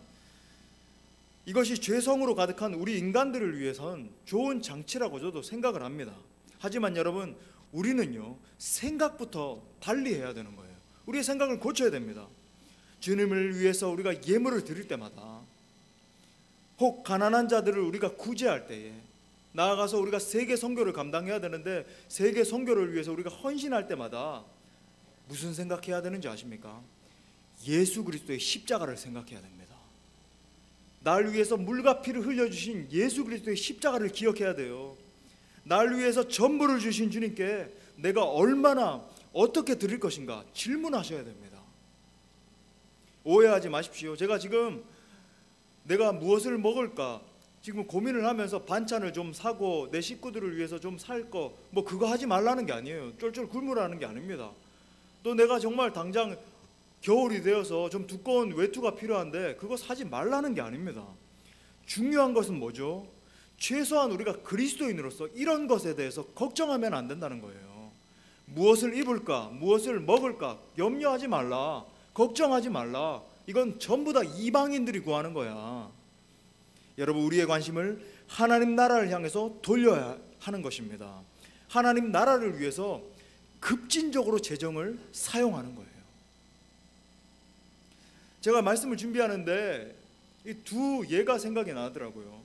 이것이 죄성으로 가득한 우리 인간들을 위해선 좋은 장치라고 저도 생각을 합니다. 하지만 여러분, 우리는요, 생각부터 달리 해야 되는 거예요. 우리의 생각을 고쳐야 됩니다. 주님을 위해서 우리가 예물을 드릴 때마다, 혹 가난한 자들을 우리가 구제할 때에, 나아가서 우리가 세계 선교를 감당해야 되는데 세계 선교를 위해서 우리가 헌신할 때마다 무슨 생각해야 되는지 아십니까? 예수 그리스도의 십자가를 생각해야 됩니다. 날 위해서 물과 피를 흘려주신 예수 그리스도의 십자가를 기억해야 돼요. 날 위해서 전부를 주신 주님께 내가 얼마나 어떻게 드릴 것인가 질문하셔야 됩니다. 오해하지 마십시오. 제가 지금 내가 무엇을 먹을까 지금 고민을 하면서 반찬을 좀 사고 내 식구들을 위해서 좀 살 거 뭐 그거 하지 말라는 게 아니에요. 쫄쫄 굶으라는 게 아닙니다. 또 내가 정말 당장 겨울이 되어서 좀 두꺼운 외투가 필요한데 그거 사지 말라는 게 아닙니다. 중요한 것은 뭐죠? 최소한 우리가 그리스도인으로서 이런 것에 대해서 걱정하면 안 된다는 거예요. 무엇을 입을까, 무엇을 먹을까 염려하지 말라, 걱정하지 말라. 이건 전부 다 이방인들이 구하는 거야. 여러분, 우리의 관심을 하나님 나라를 향해서 돌려야 하는 것입니다. 하나님 나라를 위해서 급진적으로 재정을 사용하는 거예요. 제가 말씀을 준비하는데 이 두 예가 생각이 나더라고요.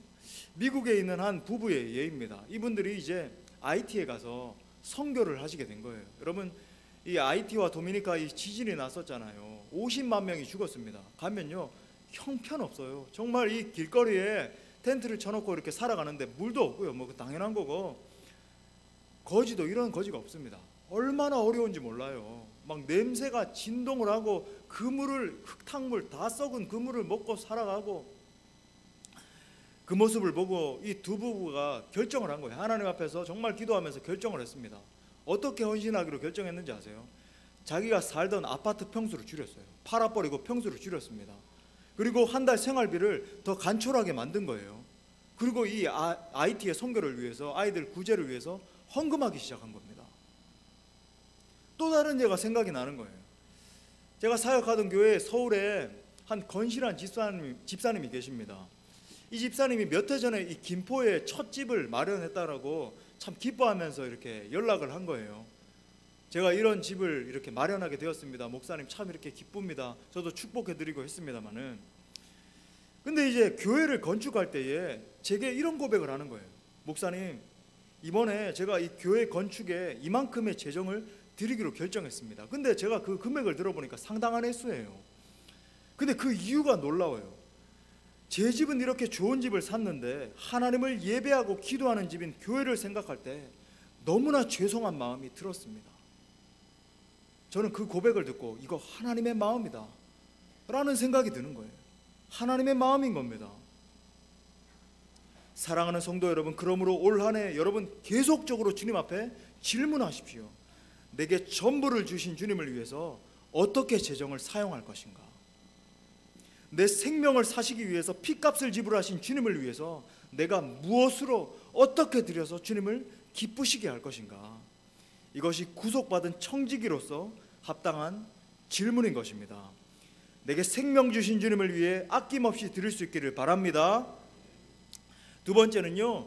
미국에 있는 한 부부의 예입니다. 이분들이 이제 IT에 가서 선교를 하시게 된 거예요. 여러분, 이 IT와 도미니카 이 지진이 났었잖아요. 50만 명이 죽었습니다. 가면요, 형편없어요. 정말 이 길거리에 텐트를 쳐놓고 이렇게 살아가는데 물도 없고요. 뭐 당연한 거고, 거지도 이런 거지가 없습니다. 얼마나 어려운지 몰라요. 막 냄새가 진동을 하고 그물을, 흙탕물 다 썩은 그물을 먹고 살아가고, 그 모습을 보고 이 두 부부가 결정을 한 거예요. 하나님 앞에서 정말 기도하면서 결정을 했습니다. 어떻게 헌신하기로 결정했는지 아세요? 자기가 살던 아파트 평수를 줄였어요. 팔아버리고 평수를 줄였습니다. 그리고 한 달 생활비를 더 간촐하게 만든 거예요. 그리고 이 IT의 선교를 위해서, 아이들 구제를 위해서 헌금하기 시작한 겁니다. 또 다른 예가 생각이 나는 거예요. 제가 사역하던 교회 서울에 한 건실한 집사님이 계십니다. 이 집사님이 몇 해 전에 이 김포에 첫 집을 마련했다라고 참 기뻐하면서 이렇게 연락을 한 거예요. 제가 이런 집을 이렇게 마련하게 되었습니다. 목사님 참 이렇게 기쁩니다. 저도 축복해드리고 했습니다마는, 근데 이제 교회를 건축할 때에 제게 이런 고백을 하는 거예요. 목사님, 이번에 제가 이 교회 건축에 이만큼의 재정을 드리기로 결정했습니다. 근데 제가 그 금액을 들어보니까 상당한 액수예요. 근데 그 이유가 놀라워요. 제 집은 이렇게 좋은 집을 샀는데 하나님을 예배하고 기도하는 집인 교회를 생각할 때 너무나 죄송한 마음이 들었습니다. 저는 그 고백을 듣고 이거 하나님의 마음이다 라는 생각이 드는 거예요. 하나님의 마음인 겁니다. 사랑하는 성도 여러분, 그러므로 올 한 해 여러분 계속적으로 주님 앞에 질문하십시오. 내게 전부를 주신 주님을 위해서 어떻게 재정을 사용할 것인가? 내 생명을 사시기 위해서 피값을 지불하신 주님을 위해서 내가 무엇으로 어떻게 드려서 주님을 기쁘시게 할 것인가? 이것이 구속받은 청지기로서 합당한 질문인 것입니다. 내게 생명 주신 주님을 위해 아낌없이 드릴 수 있기를 바랍니다. 두 번째는요,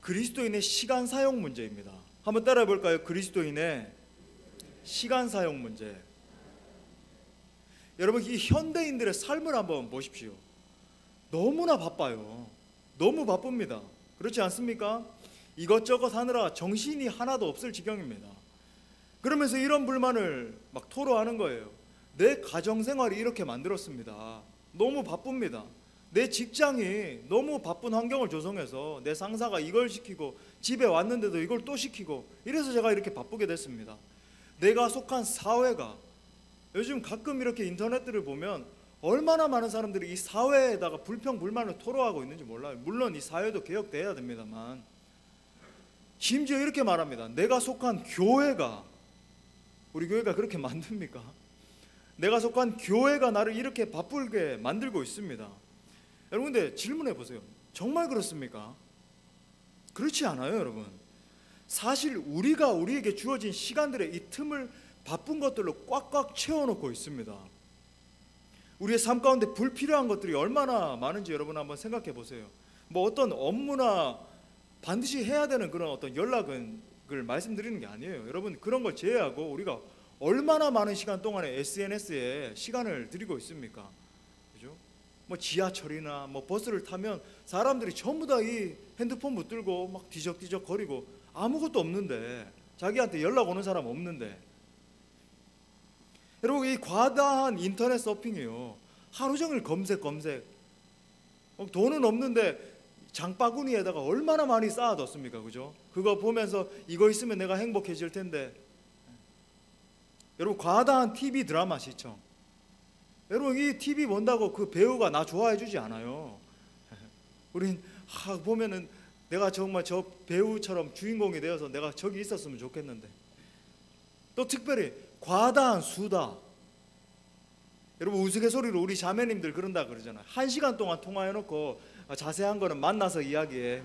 그리스도인의 시간 사용 문제입니다. 한번 따라해 볼까요? 그리스도인의 시간 사용 문제. 여러분, 이 현대인들의 삶을 한번 보십시오. 너무나 바빠요. 너무 바쁩니다. 그렇지 않습니까? 이것저것 하느라 정신이 하나도 없을 지경입니다. 그러면서 이런 불만을 막 토로하는 거예요. 내 가정생활이 이렇게 만들었습니다. 너무 바쁩니다. 내 직장이 너무 바쁜 환경을 조성해서 내 상사가 이걸 시키고 집에 왔는데도 이걸 또 시키고 이래서 제가 이렇게 바쁘게 됐습니다. 내가 속한 사회가, 요즘 가끔 이렇게 인터넷들을 보면 얼마나 많은 사람들이 이 사회에다가 불평 불만을 토로하고 있는지 몰라요. 물론 이 사회도 개혁돼야 됩니다만, 심지어 이렇게 말합니다. 내가 속한 교회가, 우리 교회가 그렇게 만듭니까? 내가 속한 교회가 나를 이렇게 바쁘게 만들고 있습니다. 여러분, 근데 질문해 보세요. 정말 그렇습니까? 그렇지 않아요, 여러분. 사실 우리가 우리에게 주어진 시간들의 이 틈을 바쁜 것들로 꽉꽉 채워놓고 있습니다. 우리의 삶 가운데 불필요한 것들이 얼마나 많은지 여러분 한번 생각해 보세요. 뭐 어떤 업무나 반드시 해야 되는 그런 어떤 연락을 말씀드리는 게 아니에요. 여러분, 그런 걸 제외하고 우리가 얼마나 많은 시간 동안에 SNS에 시간을 들이고 있습니까? 그죠? 뭐 지하철이나 뭐 버스를 타면 사람들이 전부 다 이 핸드폰 붙들고 막 뒤적뒤적 거리고 아무것도 없는데, 자기한테 연락 오는 사람 없는데. 여러분, 이 과다한 인터넷 서핑이요, 하루 종일 검색 돈은 없는데 장바구니에다가 얼마나 많이 쌓아뒀습니까? 그죠? 그거 보면서 이거 있으면 내가 행복해질 텐데. 여러분, 과다한 TV 드라마 시청. 여러분, 이 TV 본다고 그 배우가 나 좋아해 주지 않아요. 우린 보면은 내가 정말 저 배우처럼 주인공이 되어서 내가 저기 있었으면 좋겠는데. 또 특별히 과다한 수다. 여러분, 우스갯소리로 우리 자매님들 그런다 그러잖아요. 1시간 동안 통화해놓고 자세한 거는 만나서 이야기해.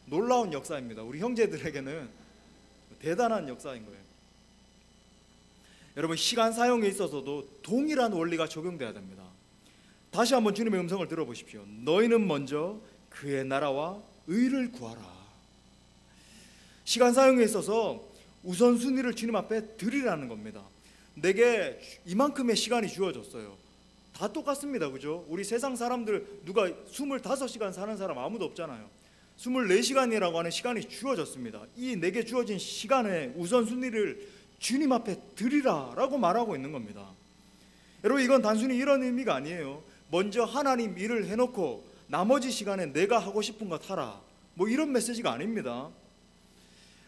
놀라운 역사입니다. 우리 형제들에게는 대단한 역사인 거예요. 여러분, 시간 사용에 있어서도 동일한 원리가 적용돼야 됩니다. 다시 한번 주님의 음성을 들어보십시오. 너희는 먼저 그의 나라와 의를 구하라. 시간 사용에 있어서 우선순위를 주님 앞에 드리라는 겁니다. 내게 이만큼의 시간이 주어졌어요. 다 똑같습니다. 그죠? 우리 세상 사람들 누가 25시간 사는 사람 아무도 없잖아요. 24시간이라고 하는 시간이 주어졌습니다. 이 내게 주어진 시간의 우선순위를 주님 앞에 드리라라고 말하고 있는 겁니다. 여러분, 이건 단순히 이런 의미가 아니에요. 먼저 하나님 일을 해놓고 나머지 시간에 내가 하고 싶은 것 하라, 뭐 이런 메시지가 아닙니다.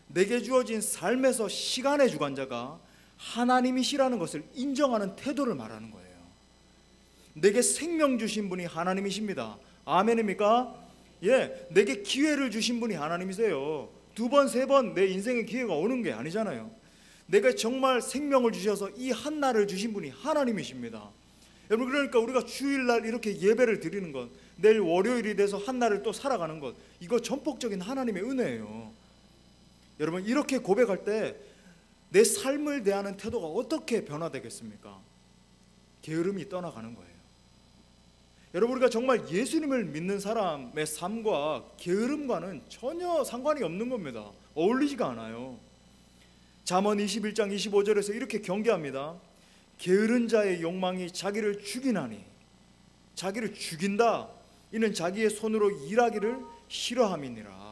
내게 주어진 삶에서 시간의 주관자가 하나님이시라는 것을 인정하는 태도를 말하는 거예요. 내게 생명 주신 분이 하나님이십니다. 아멘입니까? 예, 내게 기회를 주신 분이 하나님이세요. 2번, 3번 내 인생의 기회가 오는 게 아니잖아요. 내가 정말 생명을 주셔서 이 한 날을 주신 분이 하나님이십니다. 여러분, 그러니까 우리가 주일날 이렇게 예배를 드리는 것, 내일 월요일이 돼서 한 날을 또 살아가는 것, 이거 전폭적인 하나님의 은혜예요. 여러분, 이렇게 고백할 때 내 삶을 대하는 태도가 어떻게 변화되겠습니까? 게으름이 떠나가는 거예요. 여러분, 우리가 정말 예수님을 믿는 사람의 삶과 게으름과는 전혀 상관이 없는 겁니다. 어울리지가 않아요. 잠언 21장 25절에서 이렇게 경계합니다. 게으른 자의 욕망이 자기를 죽이나니, 자기를 죽인다, 이는 자기의 손으로 일하기를 싫어함이니라.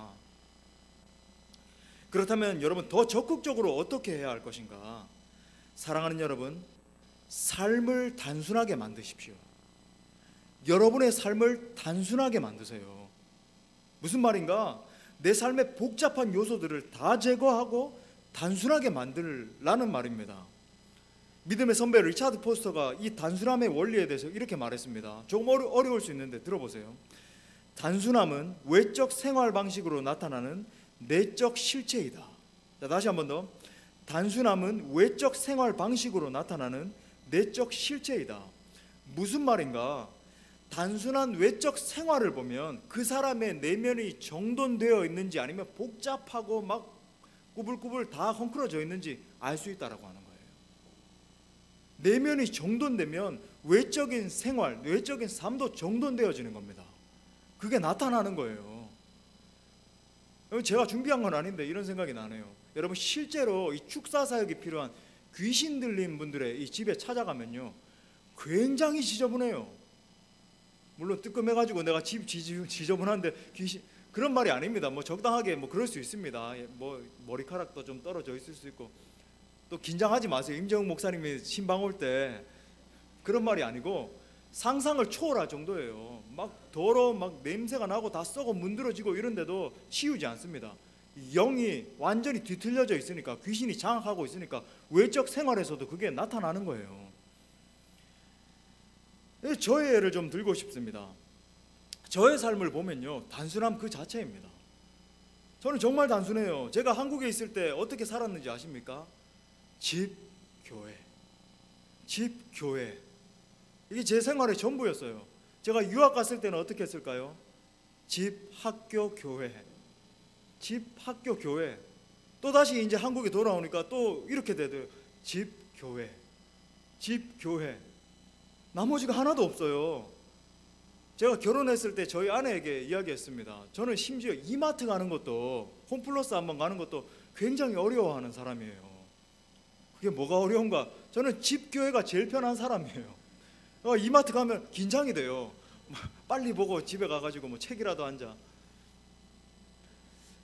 그렇다면 여러분, 더 적극적으로 어떻게 해야 할 것인가? 사랑하는 여러분, 삶을 단순하게 만드십시오. 여러분의 삶을 단순하게 만드세요. 무슨 말인가? 내 삶의 복잡한 요소들을 다 제거하고 단순하게 만들라는 말입니다. 믿음의 선배 리차드 포스터가 이 단순함의 원리에 대해서 이렇게 말했습니다. 조금 어려울 수 있는데 들어보세요. 단순함은 외적 생활 방식으로 나타나는 내적 실체이다. 자, 다시 한 번 더. 단순함은 외적 생활 방식으로 나타나는 내적 실체이다. 무슨 말인가? 단순한 외적 생활을 보면 그 사람의 내면이 정돈되어 있는지 아니면 복잡하고 막 꾸불꾸불 다 헝클어져 있는지 알 수 있다라고 하는 거예요. 내면이 정돈되면 외적인 생활, 외적인 삶도 정돈되어지는 겁니다. 그게 나타나는 거예요. 제가 준비한 건 아닌데 이런 생각이 나네요. 여러분, 실제로 이 축사사역이 필요한 귀신 들린 분들의 이 집에 찾아가면요, 굉장히 지저분해요. 물론 뜨끔해가지고 내가 집 지저분한데 귀신, 그런 말이 아닙니다. 뭐 적당하게 뭐 그럴 수 있습니다. 뭐 머리카락도 좀 떨어져 있을 수 있고, 또 긴장하지 마세요. 임정욱 목사님이 신방 올 때 그런 말이 아니고 상상을 초월할 정도예요. 막 더러운 막 냄새가 나고 다 썩어 문드러지고 이런데도 치우지 않습니다. 영이 완전히 뒤틀려져 있으니까, 귀신이 장악하고 있으니까 외적 생활에서도 그게 나타나는 거예요. 저의 예를 좀 들고 싶습니다. 저의 삶을 보면요, 단순함 그 자체입니다. 저는 정말 단순해요. 제가 한국에 있을 때 어떻게 살았는지 아십니까? 집, 교회. 집, 교회. 이게 제 생활의 전부였어요. 제가 유학 갔을 때는 어떻게 했을까요? 집, 학교, 교회. 집, 학교, 교회. 또다시 이제 한국에 돌아오니까 또 이렇게 되더라고요. 집, 교회. 집, 교회. 나머지가 하나도 없어요. 제가 결혼했을 때 저희 아내에게 이야기했습니다. 저는 심지어 이마트 가는 것도, 홈플러스 한번 가는 것도 굉장히 어려워하는 사람이에요. 그게 뭐가 어려운가? 저는 집, 교회가 제일 편한 사람이에요. 이마트 가면 긴장이 돼요. 빨리 보고 집에 가가지고 뭐 책이라도 앉아.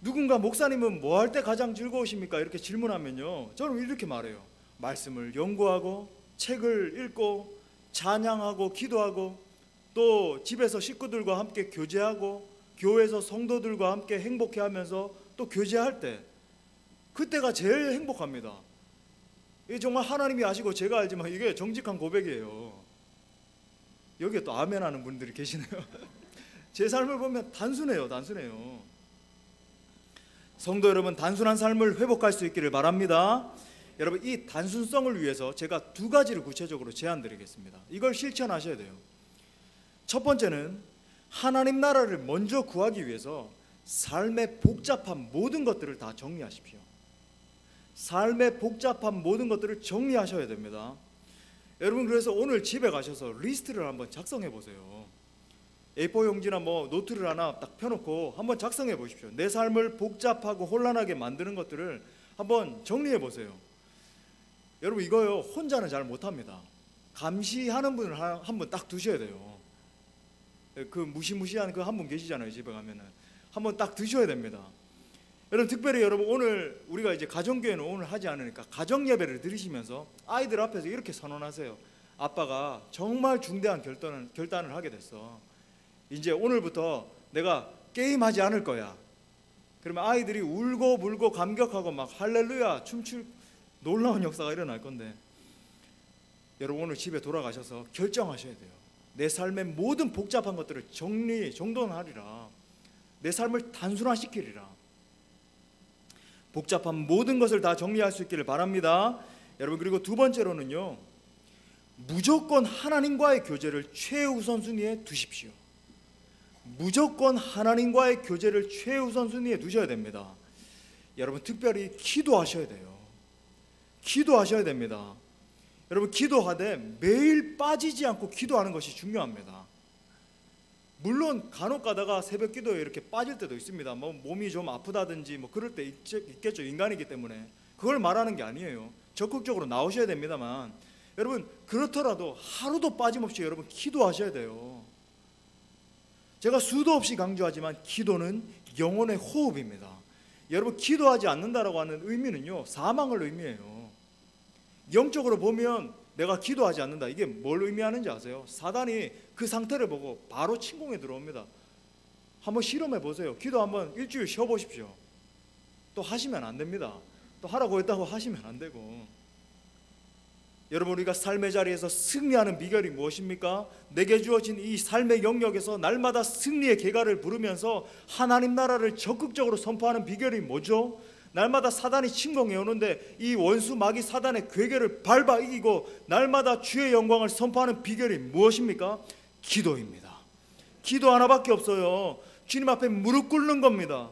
누군가 목사님은 뭐 할 때 가장 즐거우십니까? 이렇게 질문하면요, 저는 이렇게 말해요. 말씀을 연구하고, 책을 읽고, 찬양하고, 기도하고, 또 집에서 식구들과 함께 교제하고, 교회에서 성도들과 함께 행복해하면서 또 교제할 때, 그때가 제일 행복합니다. 이게 정말 하나님이 아시고 제가 알지만 이게 정직한 고백이에요. 여기에 또 아멘 하는 분들이 계시네요. 제 삶을 보면 단순해요. 단순해요. 성도 여러분, 단순한 삶을 회복할 수 있기를 바랍니다. 여러분, 이 단순성을 위해서 제가 두 가지를 구체적으로 제안드리겠습니다. 이걸 실천하셔야 돼요. 첫 번째는 하나님 나라를 먼저 구하기 위해서 삶의 복잡한 모든 것들을 다 정리하십시오. 삶의 복잡한 모든 것들을 정리하셔야 됩니다. 여러분, 그래서 오늘 집에 가셔서 리스트를 한번 작성해 보세요. A4 용지나 뭐 노트를 하나 딱 펴놓고 한번 작성해 보십시오. 내 삶을 복잡하고 혼란하게 만드는 것들을 한번 정리해 보세요. 여러분, 이거요, 혼자는 잘 못합니다. 감시하는 분을 한 분 딱 두셔야 돼요. 그 무시무시한 그 한 분 계시잖아요. 집에 가면은 한번 딱 드셔야 됩니다. 여러분, 특별히 여러분, 오늘 우리가 이제 가정교회는 오늘 하지 않으니까 가정 예배를 드리시면서 아이들 앞에서 이렇게 선언하세요. 아빠가 정말 중대한 결단을 하게 됐어. 이제 오늘부터 내가 게임하지 않을 거야. 그러면 아이들이 울고 불고 감격하고 막 할렐루야 춤출 놀라운 역사가 일어날 건데, 여러분 오늘 집에 돌아가셔서 결정하셔야 돼요. 내 삶의 모든 복잡한 것들을 정돈하리라. 내 삶을 단순화시키리라. 복잡한 모든 것을 다 정리할 수 있기를 바랍니다. 여러분, 그리고 두 번째로는요, 무조건 하나님과의 교제를 최우선순위에 두십시오. 무조건 하나님과의 교제를 최우선순위에 두셔야 됩니다. 여러분, 특별히 기도하셔야 돼요. 기도하셔야 됩니다. 여러분, 기도하되 매일 빠지지 않고 기도하는 것이 중요합니다. 물론 간혹 가다가 새벽 기도에 이렇게 빠질 때도 있습니다. 뭐 몸이 좀 아프다든지 뭐 그럴 때 있겠죠. 인간이기 때문에. 그걸 말하는 게 아니에요. 적극적으로 나오셔야 됩니다만, 여러분 그렇더라도 하루도 빠짐없이 여러분 기도하셔야 돼요. 제가 수도 없이 강조하지만 기도는 영혼의 호흡입니다. 여러분, 기도하지 않는다라고 하는 의미는요, 사망을 의미해요. 영적으로 보면 내가 기도하지 않는다, 이게 뭘 의미하는지 아세요? 사단이 그 상태를 보고 바로 침공에 들어옵니다. 한번 실험해 보세요. 기도 한번 일주일 쉬어보십시오. 또 하시면 안 됩니다. 또 하라고 했다고 하시면 안 되고. 여러분, 우리가 삶의 자리에서 승리하는 비결이 무엇입니까? 내게 주어진 이 삶의 영역에서 날마다 승리의 계가를 부르면서 하나님 나라를 적극적으로 선포하는 비결이 뭐죠? 날마다 사단이 침공해 오는데 이 원수 마귀 사단의 괴계를 밟아 이기고 날마다 주의 영광을 선포하는 비결이 무엇입니까? 기도입니다. 기도 하나밖에 없어요. 주님 앞에 무릎 꿇는 겁니다.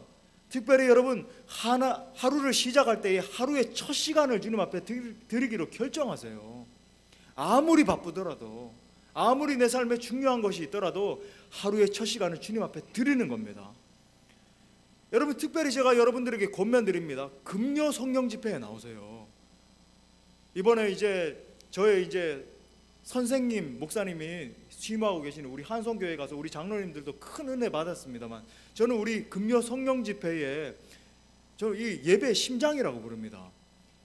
특별히 여러분, 하루를 시작할 때 하루의 첫 시간을 주님 앞에 드리기로 결정하세요. 아무리 바쁘더라도, 아무리 내 삶에 중요한 것이 있더라도 하루의 첫 시간을 주님 앞에 드리는 겁니다. 여러분, 특별히 제가 여러분들에게 권면드립니다. 금요 성령 집회에 나오세요. 이번에 저의 선생님, 목사님이 취임하고 계시는 우리 한송교회 가서 우리 장로님들도 큰 은혜 받았습니다만, 저는 우리 금요 성령 집회에 이 예배의 심장이라고 부릅니다.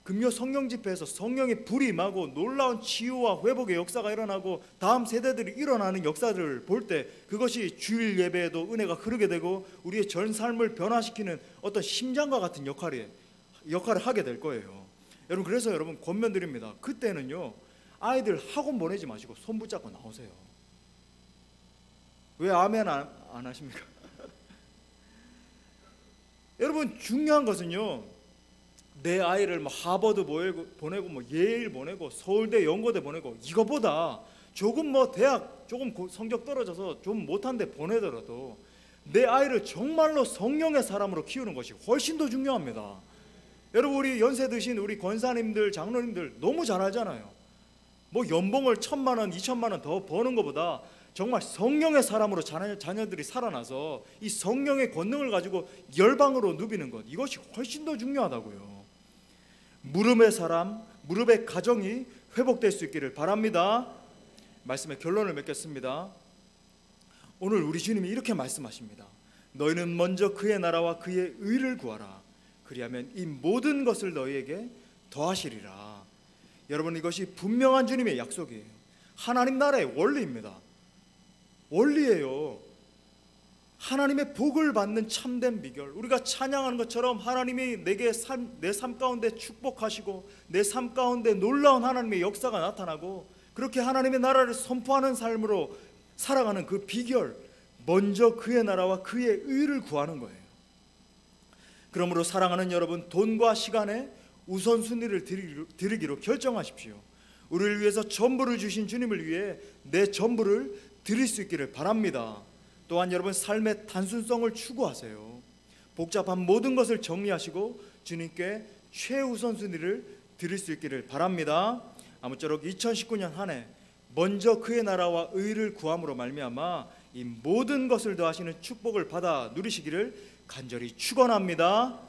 금요 성령 집회에서 성령의 불이 임하고 놀라운 치유와 회복의 역사가 일어나고 다음 세대들이 일어나는 역사들을 볼 때 그것이 주일 예배에도 은혜가 흐르게 되고 우리의 전 삶을 변화시키는 어떤 심장과 같은 역할을 하게 될 거예요. 여러분, 그래서 여러분 권면드립니다. 그때는요, 아이들 학원 보내지 마시고 손 붙잡고 나오세요. 왜 아멘 안 하십니까? 여러분, 중요한 것은요, 내 아이를 하버드 보내고 예일 보내고 서울대 연고대 보내고, 이거보다 조금 대학 조금 성적 떨어져서 좀 못한 데 보내더라도 내 아이를 정말로 성령의 사람으로 키우는 것이 훨씬 더 중요합니다. 여러분, 우리 연세 드신 우리 권사님들, 장로님들 너무 잘 알잖아요. 연봉을 1,000만 원, 2,000만 원 더 버는 것보다 정말 성령의 사람으로 자녀들이 살아나서 이 성령의 권능을 가지고 열방으로 누비는 것, 이것이 훨씬 더 중요하다고요. 무릎의 사람, 무릎의 가정이 회복될 수 있기를 바랍니다. 말씀의 결론을 맺겠습니다. 오늘 우리 주님이 이렇게 말씀하십니다. 너희는 먼저 그의 나라와 그의 의를 구하라. 그리하면 이 모든 것을 너희에게 더하시리라. 여러분, 이것이 분명한 주님의 약속이에요. 하나님 나라의 원리입니다. 원리예요. 하나님의 복을 받는 참된 비결, 우리가 찬양하는 것처럼 하나님이 내 삶 가운데 축복하시고 내 삶 가운데 놀라운 하나님의 역사가 나타나고 그렇게 하나님의 나라를 선포하는 삶으로 살아가는 그 비결, 먼저 그의 나라와 그의 의를 구하는 거예요. 그러므로 사랑하는 여러분, 돈과 시간에 우선순위를 드리기로 결정하십시오. 우리를 위해서 전부를 주신 주님을 위해 내 전부를 드릴 수 있기를 바랍니다. 또한 여러분, 삶의 단순성을 추구하세요. 복잡한 모든 것을 정리하시고 주님께 최우선순위를 드릴 수 있기를 바랍니다. 아무쪼록 2019년 한 해 먼저 그의 나라와 의를 구함으로 말미암아 이 모든 것을 더하시는 축복을 받아 누리시기를 간절히 축원합니다.